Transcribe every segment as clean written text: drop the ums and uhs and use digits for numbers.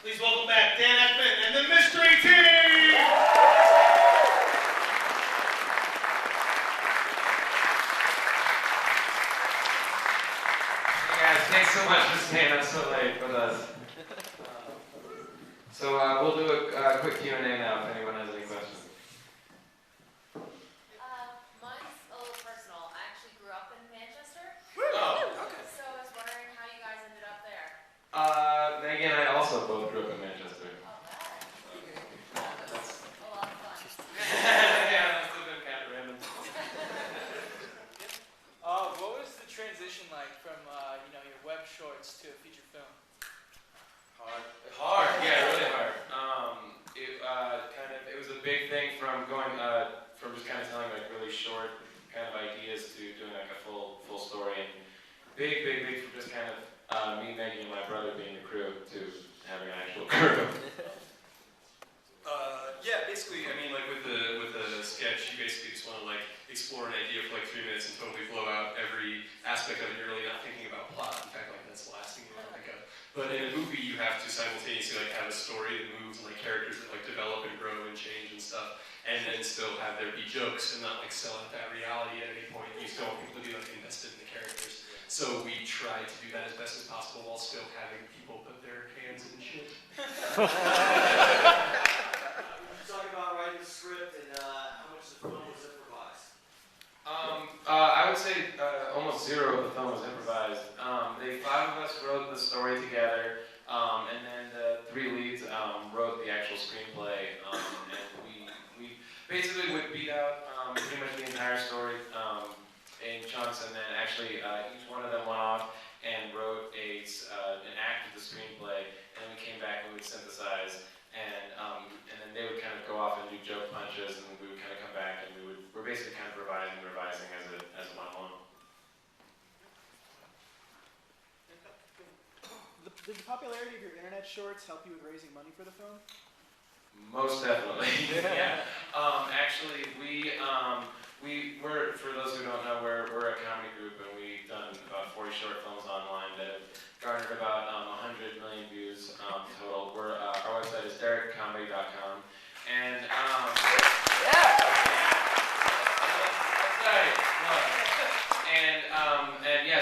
Please welcome back Dan Ekman and the Mystery Team! Hey guys, thanks so much for staying up so late with us. We'll do a quick Q&A now if anyone has any questions. Mine's a little personal. I actually grew up in Manchester. Oh, okay. So I was wondering how you guys ended up there. Maggie and I also both grew up in Manchester. Oh, that. That's a lot of fun. Yeah, that's been kind of random. What was the transition like from your web shorts to a feature film? Hard, yeah, really hard. It was a big thing from going from just kind of telling like really short kind of ideas to doing like a full story, and big from just kind of me, Maggie, and my brother being the crew to having an actual crew. Yeah, basically, I mean, like with the sketch, you basically just want to like explore an idea for like 3 minutes and totally blow out every aspect of it. You're really not thinking about plot. In fact, like that's the last thing you want to think of. But in a movie, you have to simultaneously like have a story that moves and like characters that like develop and grow and change and stuff, and then still have there be jokes and not like sell out that reality at any point. You still want people to be like invested in the characters. So we try to do that as best as possible while still having people put their hands in shit. Talk about writing the script and how much of the film was improvised. I would say almost zero of the film was improvised. The 5 of us wrote the story together, and then the 3 leads wrote the actual screenplay, and we basically would beat out pretty much the entire story in chunks, and then actually each one of them went off and wrote an act of the screenplay, and then we came back and we would synthesize, and then they would kind of go off and do joke punches, and we would kind of come back and we're basically kind of revising as it went along. Did the popularity of your internet shorts help you with raising money for the film? Most definitely. Yeah. Actually, we're for those who don't know, we're a comedy group, and we've done about 40 short films online that have garnered about 100 million views total. Our website is derrickcomedy.com, and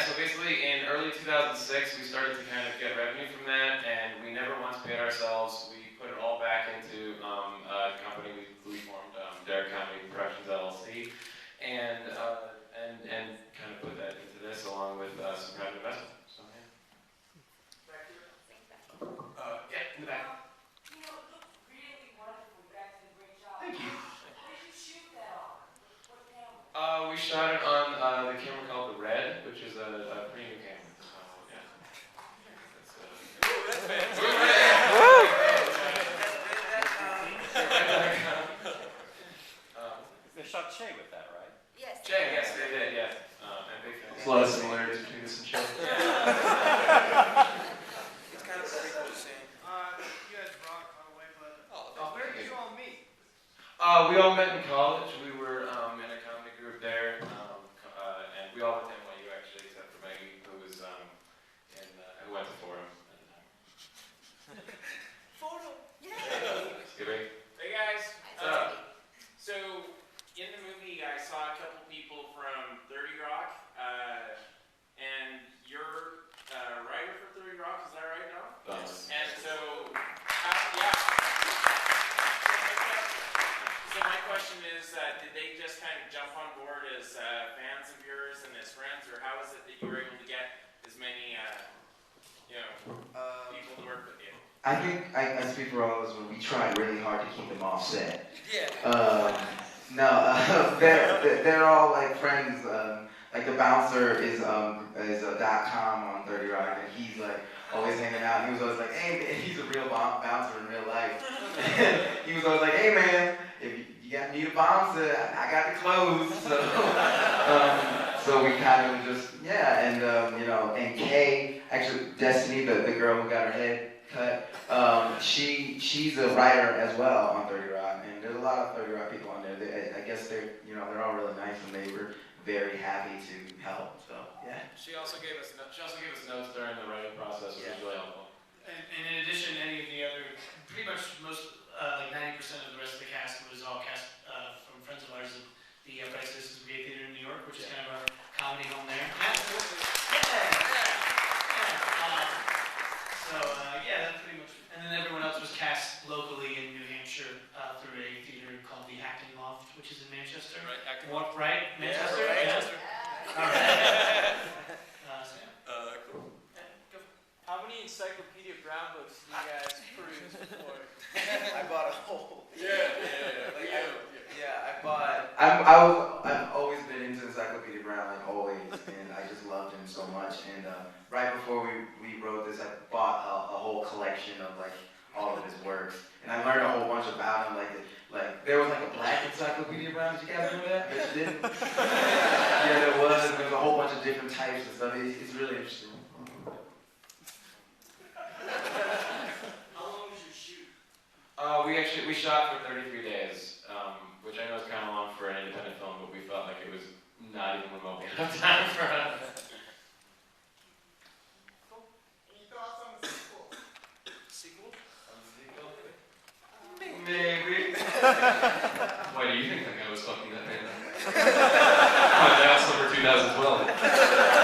so basically in early 2006 we started to kind of get revenue from that, and we never once paid ourselves. We put it all back into a company we formed, Derrick Comedy Productions LLC, and kind of put that into this along with some private investment. So yeah. Back here? Yeah, in the back. You know, it looked really wonderful. You guys did a great job. Thank you. Where did you shoot that on? What camera? We shot it on the camera called the Red, which is a premium camera. So, yeah. That's They shot Che with that, right? Yes. Jay, yes, they did, yes. And big fans. There's a lot of similarities between this and Jay. It's kind of pretty cool to see. You guys rock, by the way, but where did you all meet? We all met in college. We were in a comedy group there, and we all went to NYU actually, except for Maggie, who was who went to Fordham at the time. Photo. Skibby. Hey guys, What's up? so in the movie I saw a couple people from 30 Rock, and you're a writer for 30 Rock, is that right now? Yes. And so, yeah. So my question is, did they just kind of jump on board as fans of yours and as friends, or how is it that you were able to get as many, people to work with you? I think I speak for all of us when we tried really hard to keep them off set. Yeah. They're all like friends. Like the bouncer is .com on 30 Rock, and he's like always hanging out. He was always like, hey, man, he's a real bouncer in real life. He was always like, hey man, if you need a bouncer, I got the clothes. So we kind of just and Kay, actually Destiny, the girl who got her head cut, she's a writer as well on 30 Rock, and there's a lot of 30 Rock people on there. I guess they're all really nice, and they were very happy to help. So yeah. She also gave us notes during the writing process, which was really helpful. And in addition, any of the other Yeah, that's pretty much. And then everyone else was cast locally in New Hampshire through a theater called the Acting Loft, which is in Manchester. Right, acting. Right? Manchester? right, Yeah. Manchester. All right. So yeah. Cool. How many Encyclopedia Brown books do you guys peruse before? I bought a whole. I've always been into Encyclopedia Brown, like always, and I just loved him so much. And right before we wrote this, I bought a whole collection of like all of his works, and I learned a whole bunch about him. Like there was like a black Encyclopedia Brown. Did you guys remember that? But you didn't. Yeah, there was. There was a whole bunch of different types and stuff. It's really interesting. How long was your shoot? We shot for 33 days, which I know is kind of long for an independent film, but we felt like it was not even remotely enough time for us. Any thoughts on the sequel? Sequel? Maybe. Why do you think that guy was fucking that man up? Oh, now it's summer 2012.